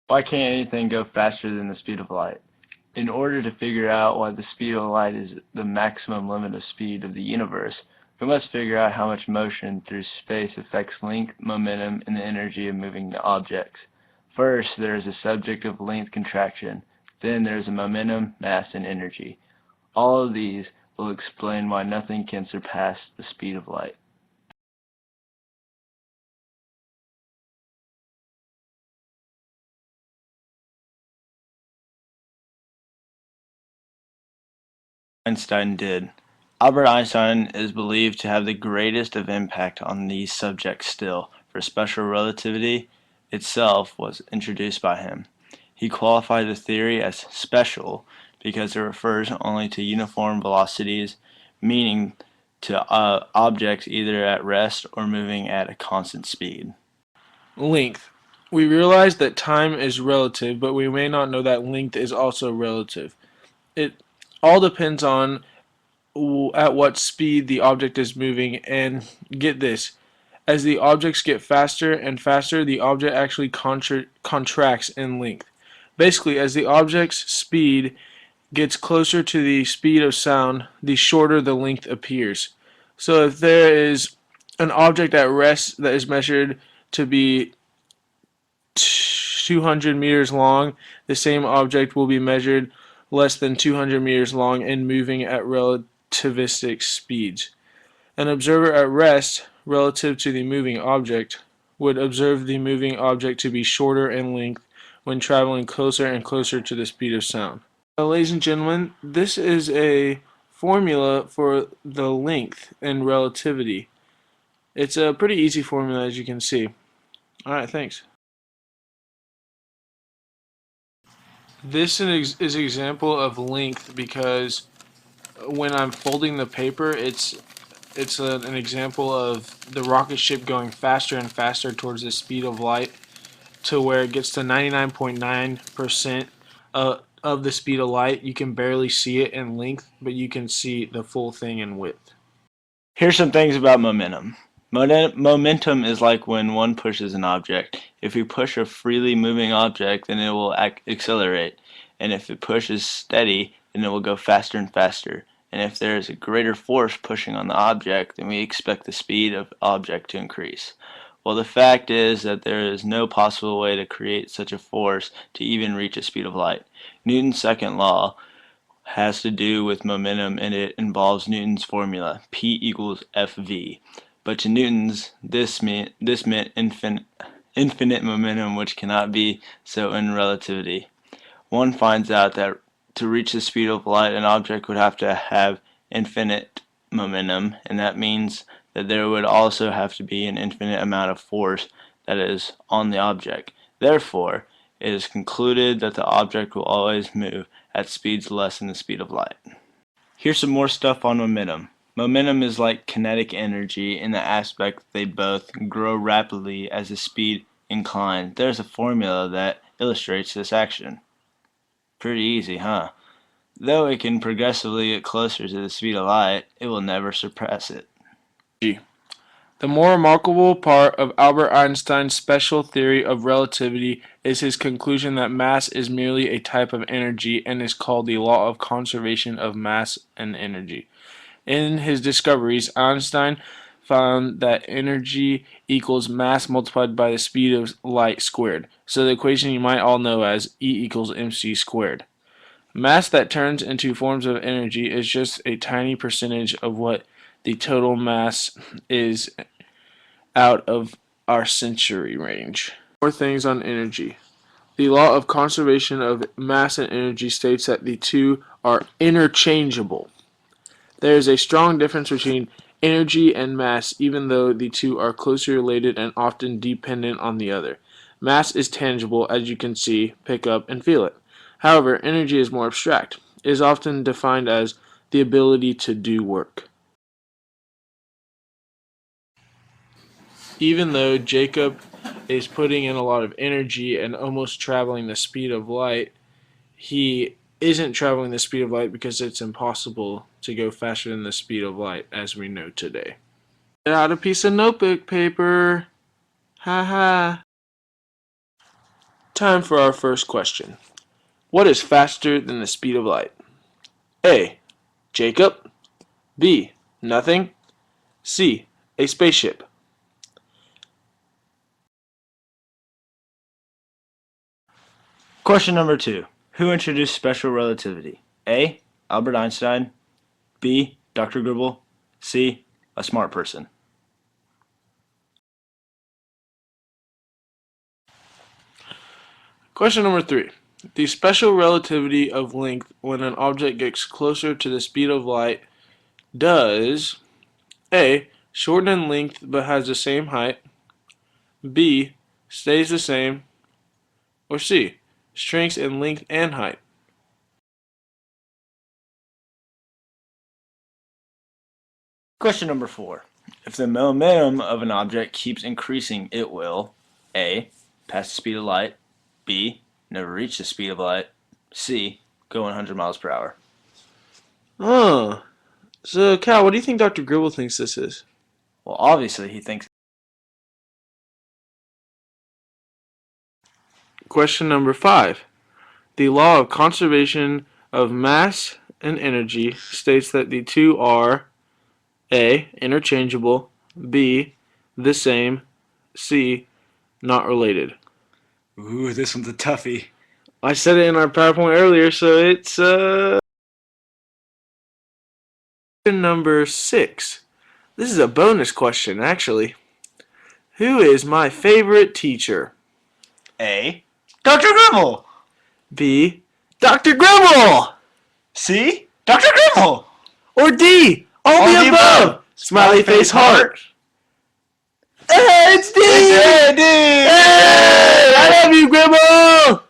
Why can't anything go faster than the speed of light? In order to figure out why the speed of light is the maximum limit of speed of the universe, we must figure out how much motion through space affects length, momentum, and the energy of moving objects. First, there is a subject of length contraction. Then there is a momentum, mass, and energy. All of these will explain why nothing can surpass the speed of light. Einstein did. Albert Einstein is believed to have the greatest of impact on these subjects still, for special relativity itself was introduced by him. He qualified the theory as special because it refers only to uniform velocities, meaning to objects either at rest or moving at a constant speed. Length. We realize that time is relative, but we may not know that length is also relative. It all depends on at what speed the object is moving, and get this, as the objects get faster and faster, the object actually contracts in length. Basically, as the object's speed gets closer to the speed of sound, the shorter the length appears. So if there is an object at rest that is measured to be 200 meters long, the same object will be measured less than 200 meters long and moving at relativistic speeds. An observer at rest, relative to the moving object, would observe the moving object to be shorter in length when traveling closer and closer to the speed of sound. Ladies and gentlemen, this is a formula for the length in relativity. It's a pretty easy formula, as you can see. Alright, thanks. This is an example of length because when I'm folding the paper, it's an example of the rocket ship going faster and faster towards the speed of light to where it gets to 99.9% of the speed of light. You can barely see it in length, but you can see the full thing in width. Here's some things about momentum. Momentum is like when one pushes an object. If we push a freely moving object, then it will accelerate. And if it pushes steady, then it will go faster and faster. And if there is a greater force pushing on the object, then we expect the speed of the object to increase. Well, the fact is that there is no possible way to create such a force to even reach a speed of light. Newton's second law has to do with momentum, and it involves Newton's formula, P equals Fv. But to Newton's, this meant infinite momentum, which cannot be so in relativity. One finds out that to reach the speed of light, an object would have to have infinite momentum, and that means that there would also have to be an infinite amount of force that is on the object. Therefore, it is concluded that the object will always move at speeds less than the speed of light. Here's some more stuff on momentum. Momentum is like kinetic energy in the aspect that they both grow rapidly as the speed inclines. There's a formula that illustrates this action. Pretty easy, huh? Though it can progressively get closer to the speed of light, it will never surpass it. G. The more remarkable part of Albert Einstein's special theory of relativity is his conclusion that mass is merely a type of energy and is called the law of conservation of mass and energy. In his discoveries, Einstein found that energy equals mass multiplied by the speed of light squared, so the equation you might all know as E equals mc squared. Mass that turns into forms of energy is just a tiny percentage of what the total mass is out of our century range. More things on energy. The law of conservation of mass and energy states that the two are interchangeable. There is a strong difference between energy and mass, even though the two are closely related and often dependent on the other. Mass is tangible, as you can see, pick up, and feel it. However, energy is more abstract. It is often defined as the ability to do work. Even though Jacob is putting in a lot of energy and almost traveling the speed of light, he isn't traveling the speed of light because it's impossible to go faster than the speed of light as we know today. Get out a piece of notebook paper. Ha ha. Time for our first question. What is faster than the speed of light? A. Jacob. B. Nothing. C. A spaceship. Question number 2. Who introduced special relativity? A. Albert Einstein. B. Dr. Gribb. C. A smart person. Question number 3. The special relativity of length when an object gets closer to the speed of light does A. Shorten in length but has the same height. B. Stays the same. Or C. Shrinks in length and height. Question number 4. If the momentum of an object keeps increasing, it will A. Pass the speed of light. B. Never reach the speed of light. C. Go 100 miles per hour. So, Cal, what do you think Dr. Gribble thinks this is? Well, obviously he thinks. Question number 5. The law of conservation of mass and energy states that the two are A. Interchangeable. B. The same. C. Not related. Ooh, this one's a toughie. I said it in our PowerPoint earlier, so it's number 6. This is a bonus question, actually. Who is my favorite teacher? A. Dr. Gribb. B. Dr. Gribble. C. Dr. Gribb. Or D. All the above. Smiley face heart. Hey, it's D. It's D. Hey, I love you, Gribble.